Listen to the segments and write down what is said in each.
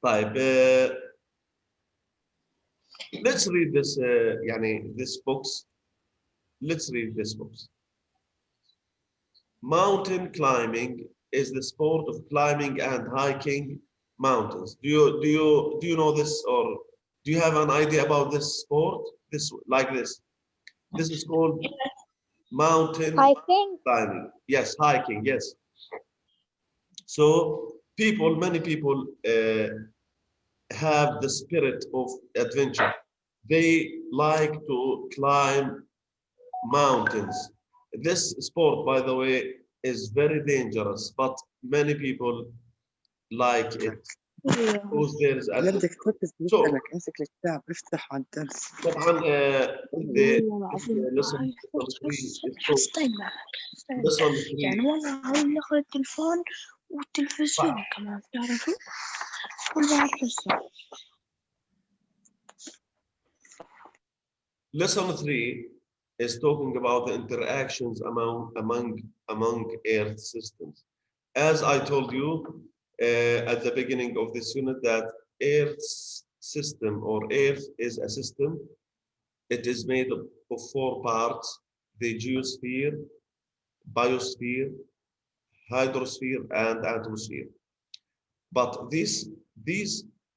طيب let's read this يعني this books. Let's read this books. Mountain climbing is the sport of climbing and hiking mountains. Do you know this, or do you have an idea about this sport? This like this. This is called mountain climbing. Yes, hiking. Yes. So many people have the spirit of adventure. They like to climb mountains. This sport, by the way, is very dangerous, but many people like it because there is لا بدك تركز so بيسألك امسك الكتاب افتح على الدرس. طبعا lesson 3 is so lesson 3 يعني والله عاوز ناخذ التلفون والتلفزيون كمان تعرفوا كل واحد حصة. lesson 3 is talking about the interactions among Earth systems. As I told you at the beginning of this unit, that Earth's system or Earth is a system. It is made of 4 parts: the geosphere, biosphere, hydrosphere, and atmosphere. But these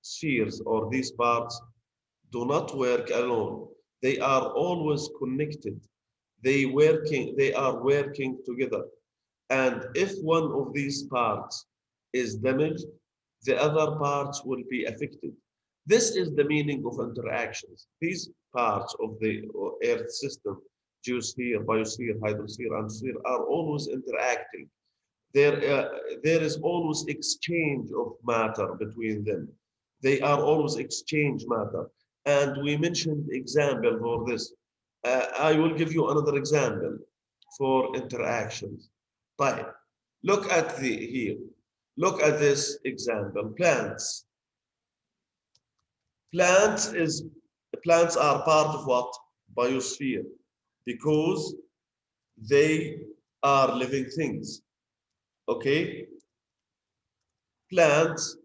spheres or these parts do not work alone. They are always connected. They are working together. And if one of these parts is damaged, the other parts will be affected. This is the meaning of interactions. These parts of the Earth system, geosphere, biosphere, hydrosphere, and sphere, are always interacting. There is always exchange of matter between them. They are always exchange matter. And we mentioned example for this. I will give you another example for interactions. Right. Look at here. Look at this example. Plants. Plants are part of what? Biosphere. Because they are living things. Okay? Plants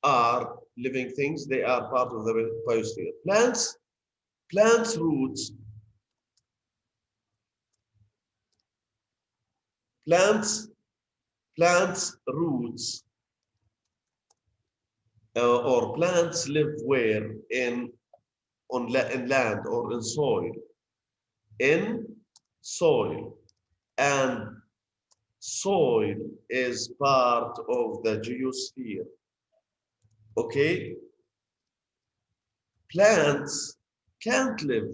are living things. They are part of the biosphere. Plants roots. Plants roots or plants live where? In land or in soil. In soil. And soil is part of the geosphere. Okay? Plants can't live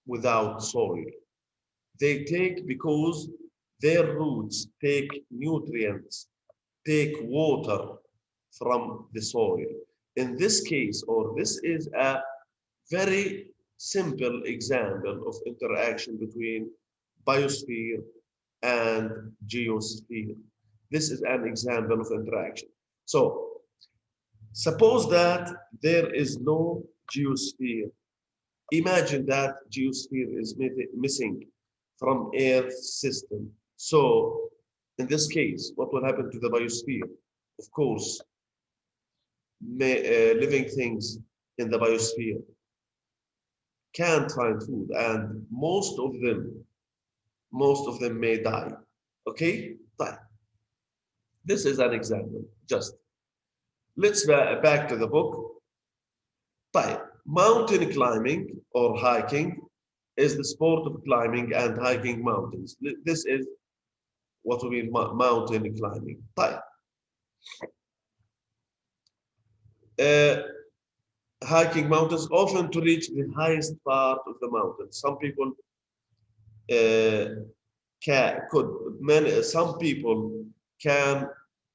without soil. They take, because their roots take nutrients, take water from the soil. In this case, or this is a very simple example of interaction between biosphere and geosphere. This is an example of interaction. So, suppose that there is no geosphere. Imagine that geosphere is missing from Earth's system. So, in this case, what will happen to the biosphere? Of course, living things in the biosphere can't find food, and most of them may die. Okay? Fine. This is an example. Just let's back to the book. Fine. Mountain climbing or hiking is the sport of climbing and hiking mountains. This is what we mean mountain climbing. Fine. Hiking mountains, often to reach the highest part of the mountain. Some people some people can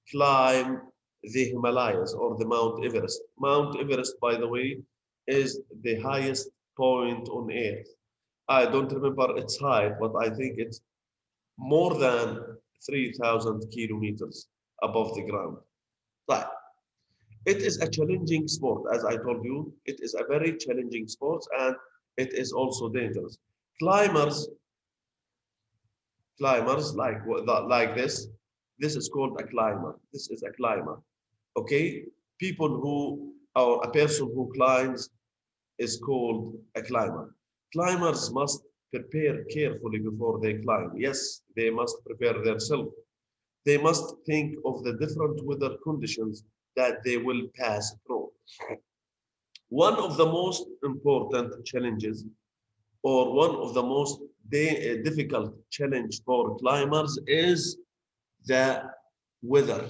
climb the Himalayas or the Mount Everest. Mount Everest, by the way, is the highest point on Earth. I don't remember its height, but I think it's more than 3,000 kilometers above the ground. Right. It is a challenging sport, as I told you. It is a very challenging sport, and it is also dangerous. Climbers like this, This is called a climber. This is a climber. Okay? People who, or a person who climbs is called a climber. Climbers must prepare carefully before they climb. Yes, they must prepare themselves. They must think of the different weather conditions that they will pass through. One of the most important challenges, or one of the most difficult challenge for climbers, is the weather.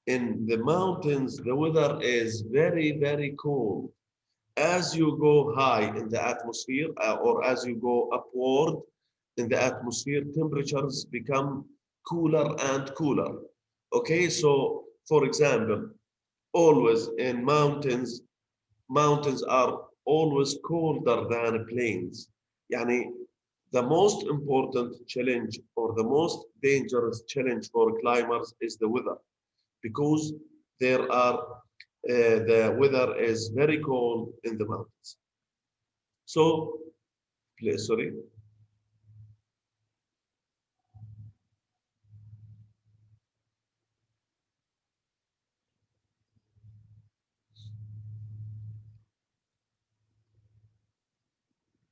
In the mountains, the weather is very, very cold. As you go high in the atmosphere, or as you go upward in the atmosphere, temperatures become cooler and cooler. Okay, so for example, always in mountains, mountains are always colder than plains. Yani, the most important challenge or the most dangerous challenge for climbers is the weather, because there are the weather is very cold in the mountains. So, please, sorry.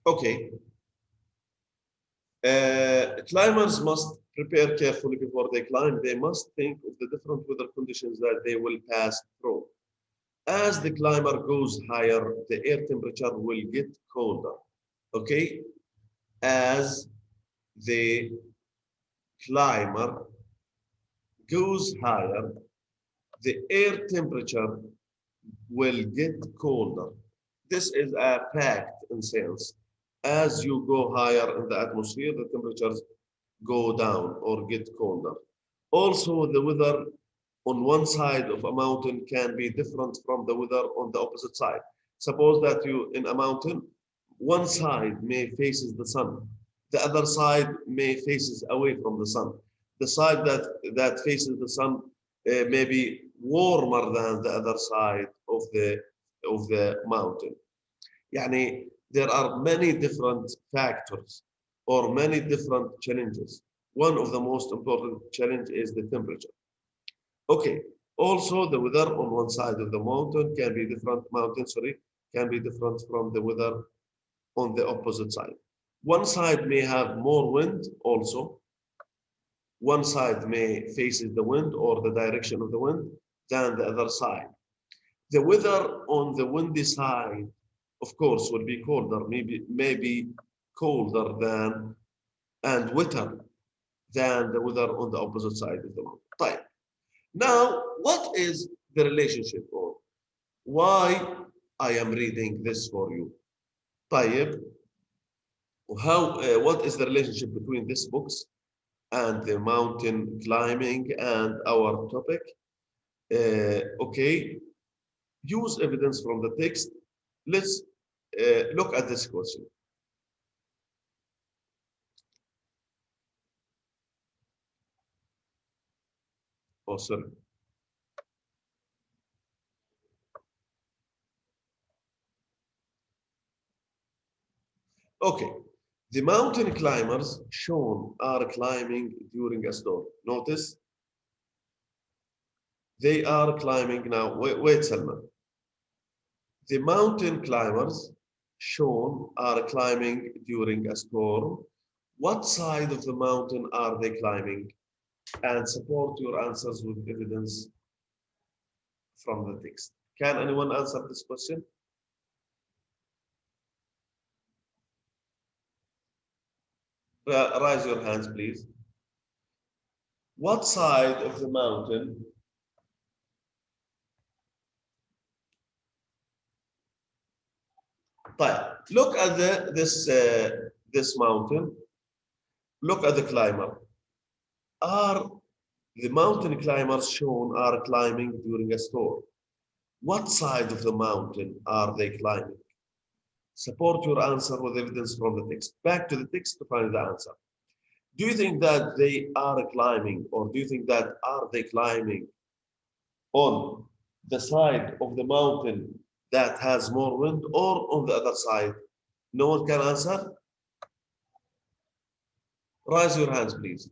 Okay. Climbers must prepare carefully before they climb. They must think of the different weather conditions that they will pass through. As the climber goes higher, the air temperature will get colder. Okay? As the climber goes higher, the air temperature will get colder. This is a fact in science. As you go higher in the atmosphere, the temperatures go down or get colder. Also, the weather on one side of a mountain can be different from the weather on the opposite side. Suppose that you in a mountain, one side may faces the sun, the other side may faces away from the sun. The side that faces the sun may be warmer than the other side of the mountain. Yani, there are many different factors or many different challenges. One of the most important challenge is the temperature. Okay. Also, the weather on one side of the mountain can be different. Mountain, sorry, can be different from the weather on the opposite side. One side may have more wind also. One side may faces the wind or the direction of the wind than the other side. The weather on the windy side, of course, will be colder, maybe colder than and wetter than the weather on the opposite side of the mountain. Right. Now, what is the relationship, or why I am reading this for you? طيب, what is the relationship between these books and the mountain climbing and our topic? Okay, use evidence from the text. Let's look at this question. Oh, sorry. Okay, the mountain climbers shown are climbing during a storm. Notice they are climbing now. Wait, Salman. The mountain climbers shown are climbing during a storm. What side of the mountain are they climbing? And support your answers with evidence from the text. Can anyone answer this question? Raise your hands, please. What side of the mountain? Look at this mountain. Look at the climber. Are the mountain climbers shown are climbing during a storm? What side of the mountain are they climbing? Support your answer with evidence from the text. Back to the text to find the answer. Do you think that they are climbing, or do you think that are they climbing on the side of the mountain that has more wind, or on the other side? No one can answer? Raise your hands, please.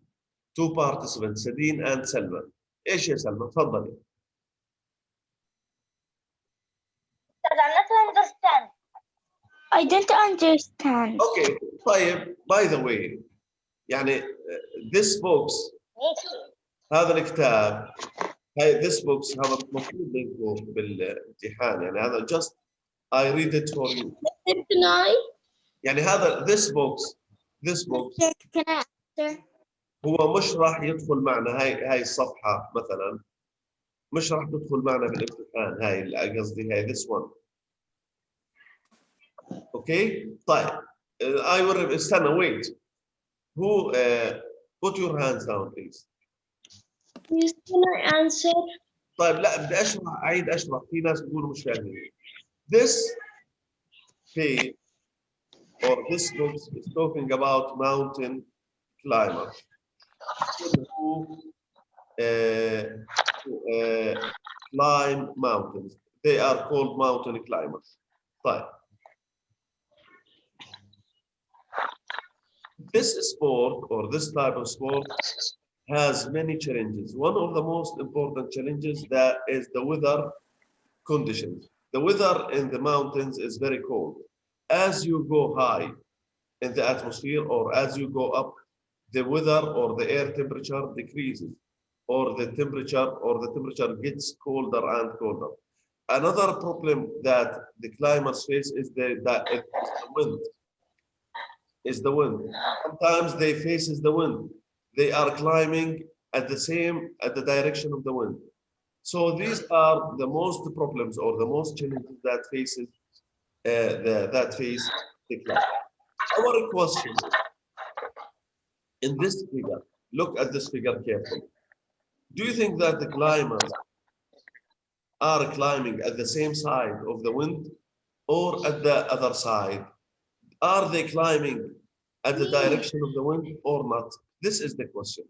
two participants, Sadine and Selma. ايش يا سلمى؟ تفضلي. I don't understand. Okay, طيب by the way يعني this books هذا الكتاب this books هذا المفروض لكم بالامتحان يعني هذا just I read it for you. Can I? يعني هذا this books Can I answer? هو مش راح يدخل معنا هاي الصفحة مثلا مش راح تدخل معنا بالامتحان هاي اللي قصدي هاي this one. Okay طيب I will استنى wait who put your hands down please. Please, can I answer? طيب لا بدي اعيد اشرح في ناس بيقولوا مش فاهمين. This page or this book is talking about mountain climbers who climb mountains. They are called mountain climbers. طيب this sport or this type of sport has many challenges. One of the most important challenges that is the weather conditions. The weather in the mountains is very cold. As you go high in the atmosphere or as you go up, the weather or the air temperature decreases or the temperature gets colder and colder. Another problem that the climbers face is the wind. Sometimes they faces the wind. They are climbing at the direction of the wind. So these are the most problems or the most challenges that face the climb. Our question in this figure, look at this figure carefully. Do you think that the climbers are climbing at the same side of the wind or at the other side? Are they climbing at the direction of the wind or not? This is the question.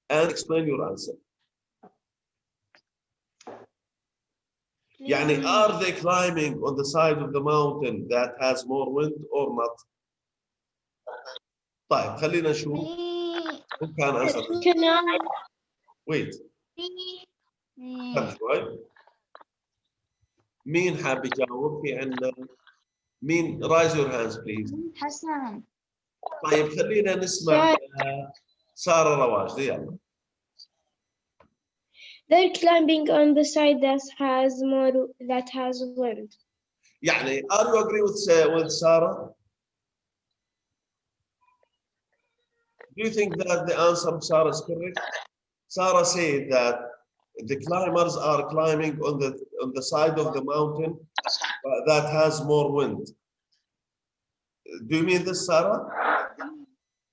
And explain your answer. يعني are they climbing on the side of the mountain that has more wind or not? طيب خلينا نشوف who can answer. Can I? Wait. خلي شوي. مين حاب يجاوب؟ في عندنا مين raise your hands please. Hassan. طيب خلينا نسمع سارة رواج يلا. They're climbing on the side that has wind. يعني are you agree with Sarah? Do you think that the answer of Sarah is correct? Sarah said that the climbers are climbing on the side of the mountain that has more wind. Do you mean this, Sarah?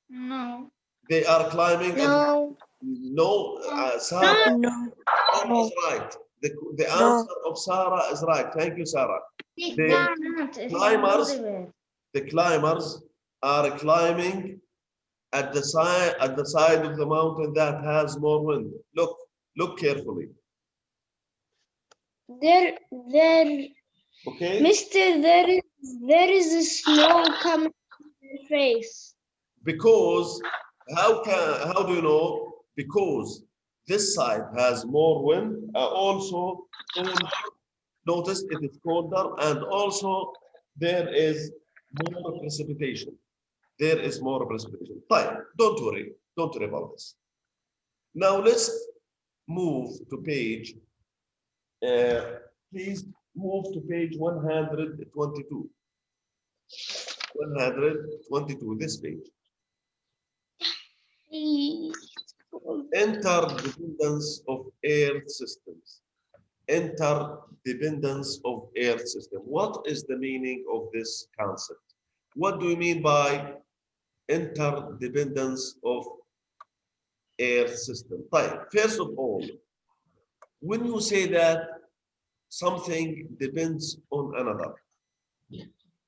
No. They are climbing. No. No, Sarah. No. Is right. The answer of Sarah is right. Thank you, Sarah. The climbers are climbing at the side of the mountain that has more wind. Look carefully. There. Okay. Mister, there is a snow coming to their face. Because how do you know? Because this side has more wind. Also, notice it is colder, and also there is more precipitation. There is more precipitation. Fine. Don't worry about this. Now let's move to page. Please move to page 122. 122. This page. Interdependence of earth systems. Interdependence of earth system. What is the meaning of this concept? What do you mean by interdependence of earth system? First of all, when you say that something depends on another,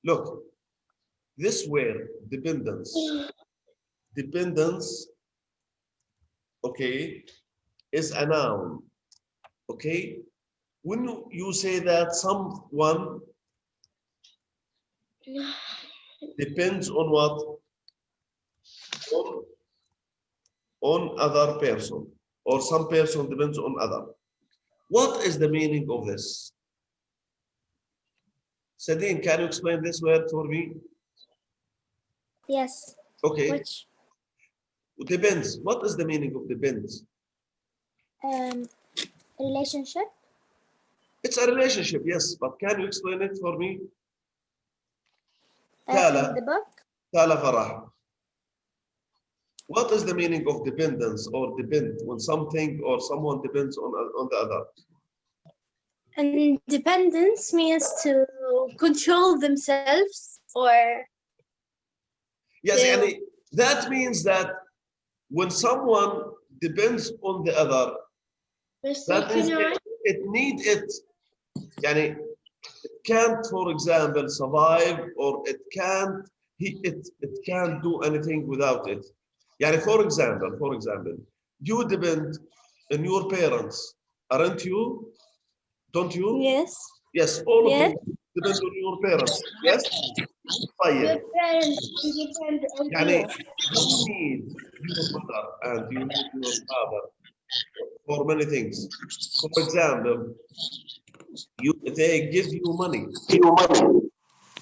look, this word dependence, okay, is a noun, okay? When you say that someone depends on what? on other person, or some person depends on other. What is the meaning of this? Sadine, can you explain this word for me? Yes. Okay. Which Depends. What is the meaning of depends? relationship? It's a relationship, yes, but can you explain it for me? From Tala, the book. Tala Farah. What is the meaning of dependence or depend when something or someone depends on the other? Independence means to control themselves or Yes, to- and that means that when someone depends on the other, that means it need it. Yani, it can't, for example, survive, or it can't do anything without it. Yani, for example, you depend on your parents, aren't you? Don't you? Yes. Yes, all of Yes. you depend on your parents. Yes. طيب. parents depend on يعني you need your mother and you need your father for many things. For example, they give you money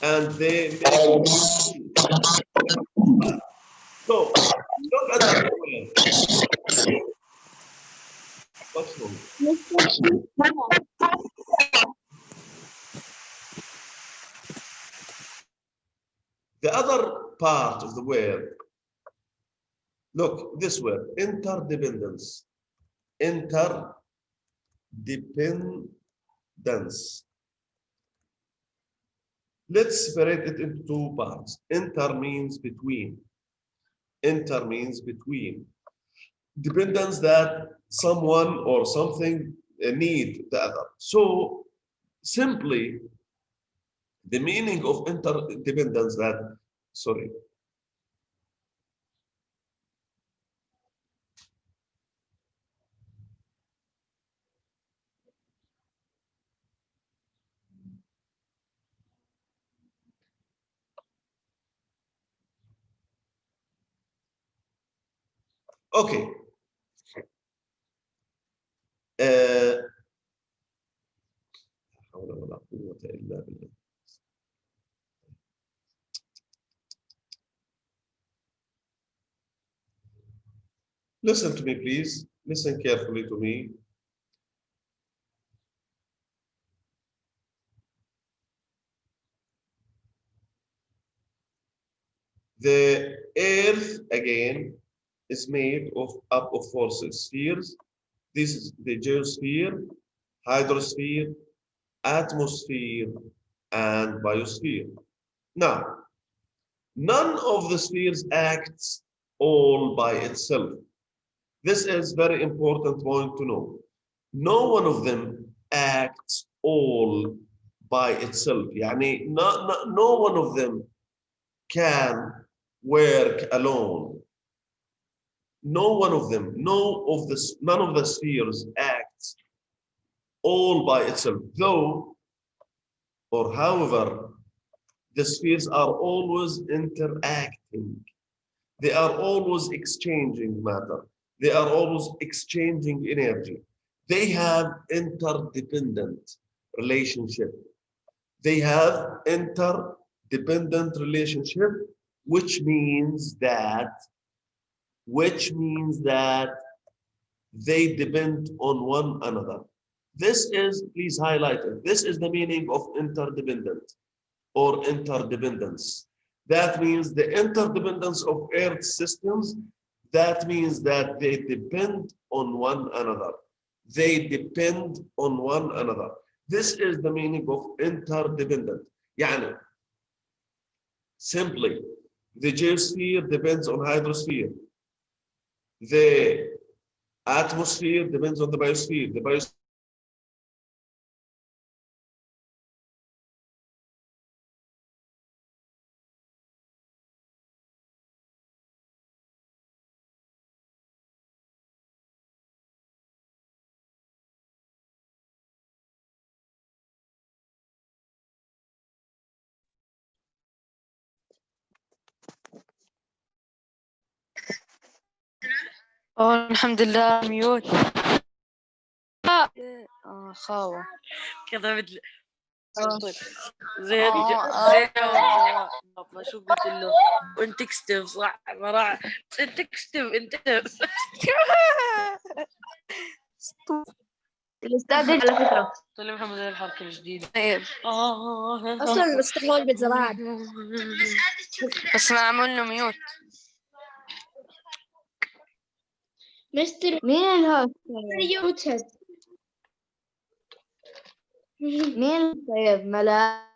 and they make you so look at the word. What's wrong? The other part of the word, look, this word, interdependence. Interdependence. Let's separate it into two parts. Inter means between. Inter means between. Dependence that someone or something need the other. So simply, the meaning of interdependence that, sorry. Okay. حول ولا قوة إلا بالله. Listen to me, please. Listen carefully to me. The earth, again, is made up of forces, spheres. This is the geosphere, hydrosphere, atmosphere, and biosphere. Now, none of the spheres acts all by itself. This is very important point to know. No one of them acts all by itself. يعني no one of them can work alone. No one of them, none of the spheres acts all by itself. Though, or however, the spheres are always interacting. They are always exchanging matter. They are always exchanging energy. They have interdependent relationship. They have interdependent relationship, which means that they depend on one another. This is, please highlight it. This is the meaning of interdependent or interdependence. That means the interdependence of Earth systems, that means that they depend on one another. They depend on one another. This is the meaning of interdependent. يعني, simply, the geosphere depends on hydrosphere. The atmosphere depends on the biosphere. The biosphere الحمد لله ميوت. خاوة كذا مثل زين زين بابا شو قلت له وانت تكتب صح ما انت تكتب انت الأستاذ على فكرة طلع محمد الحركة الجديدة. أصلا الأستاذ هو بالزراعة بس معمول له ميوت. مستر مين الهوست؟ يوتد مين طيب ملا؟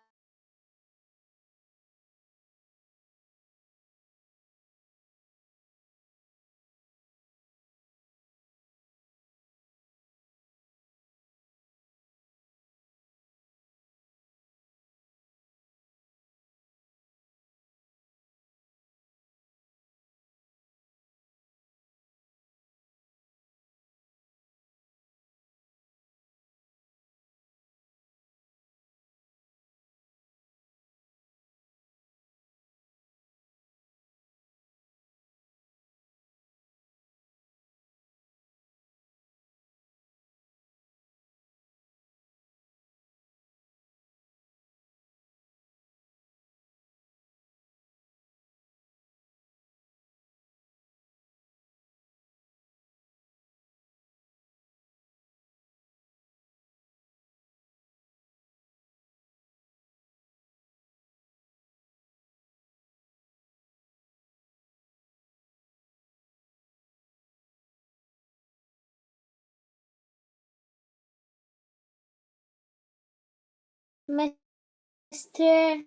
مستر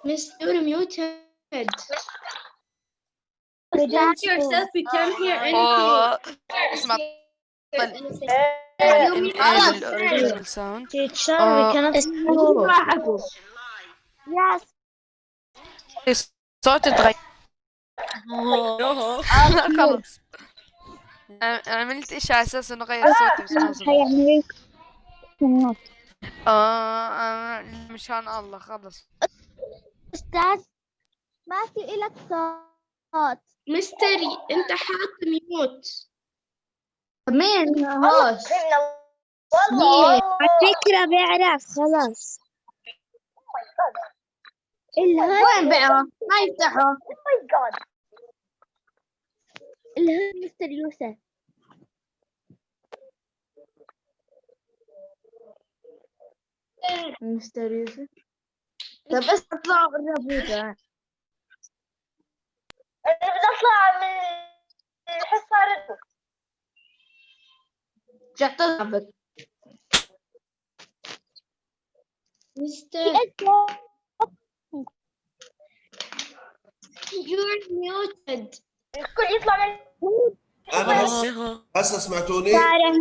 مستر ميوتد Students yourself we can't hear anything اسمع الساوند. teacher we cannot yes الصوت اتغير. خلاص عملت ايش على اساس انه غير صوتي بس ما زبط. يعني مشان الله خلص. أستاذ ما في إلك صوت. مستري أنت حاط ميوت مين الهوست؟ على فكرة بيعرف خلاص. وين بيعرف؟ ما يفتحه. الهاد مستر يوسف. مستر يوسف. طب بس اطلع الرابوطة. أنا بنطلع من الحصة شطبك. مستر you're muted الكل يطلع من انا هسه سمعتوني؟ فهم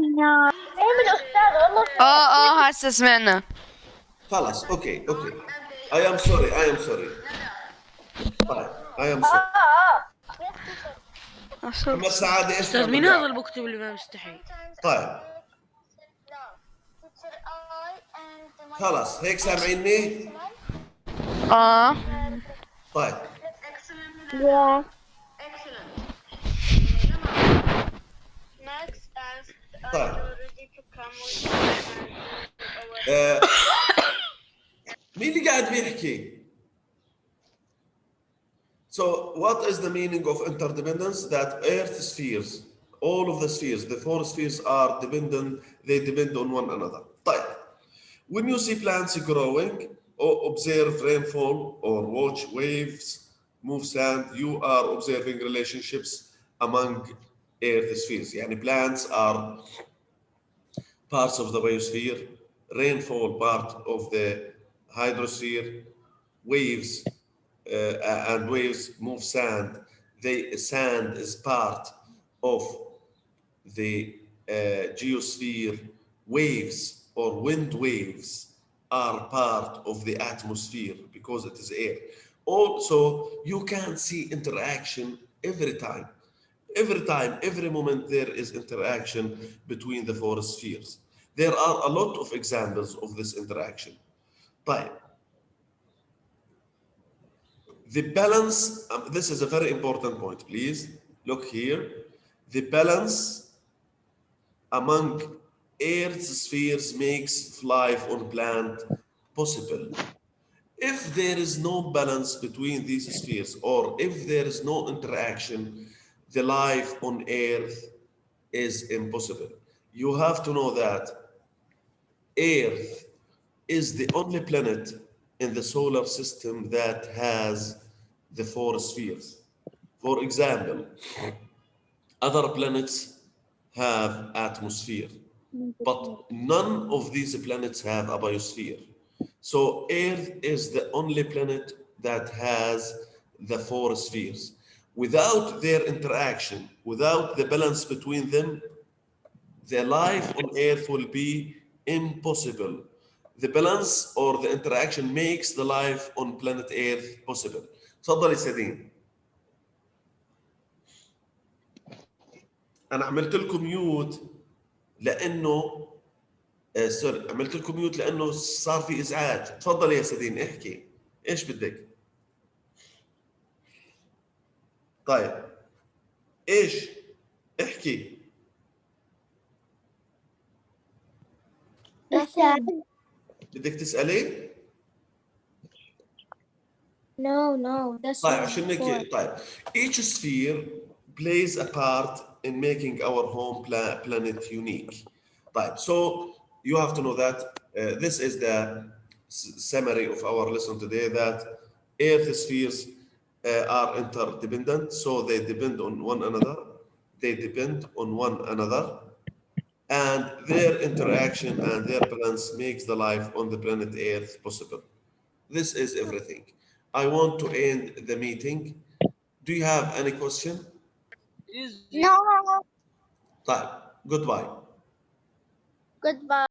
الأستاذ والله هسه سمعنا. خلاص اوكي I am sorry طيب I am sorry. محمد سعادة ايش استاذ مين هذا اللي بكتب اللي ما مستحي؟ طيب خلاص هيك سامعيني؟ طيب طيب مين اللي قاعد بيحكي؟ So what is the meaning of interdependence? That Earth spheres, all of the spheres, the four spheres are dependent, they depend on one another. طيب when you see plants growing or observe rainfall or watch waves move sand, you are observing relationships among Earth spheres. يعني plants are parts of the biosphere, rainfall part of the hydrosphere, waves and waves move sand. Sand is part of the geosphere. Waves or wind waves are part of the atmosphere because it is air. Also, you can see interaction every time. Every moment there is interaction between the four spheres. There are a lot of examples of this interaction. طيب The balance, this is a very important point, please look here. The balance among Earth's spheres makes life on planet possible. If there is no balance between these spheres, or if there is no interaction, the life on Earth is impossible. You have to know that Earth is the only planet in the solar system that has the 4 spheres. For example, other planets have atmosphere, but none of these planets have a biosphere. So Earth is the only planet that has the 4 spheres. Without their interaction, without the balance between them, the life on Earth will be impossible. The balance or the interaction makes the life on planet Earth possible. تفضل يا سيدين. أنا عملت لكم ميوت لأنه سوري، عملت لكم ميوت لأنه صار في إزعاج. تفضل يا سيدين احكي. إيش بدك؟ طيب. إيش؟ احكي. بدك تسألي؟ No, that's طيب عشان هيك طيب. Each sphere plays a part in making our home planet unique. طيب, so you have to know that this is the summary of our lesson today, that Earth spheres are interdependent, so they depend on one another. They depend on one another, and their interaction and their balance makes the life on the planet Earth possible. This is everything. I want to end the meeting. Do you have any question? No. طيب, goodbye. Goodbye.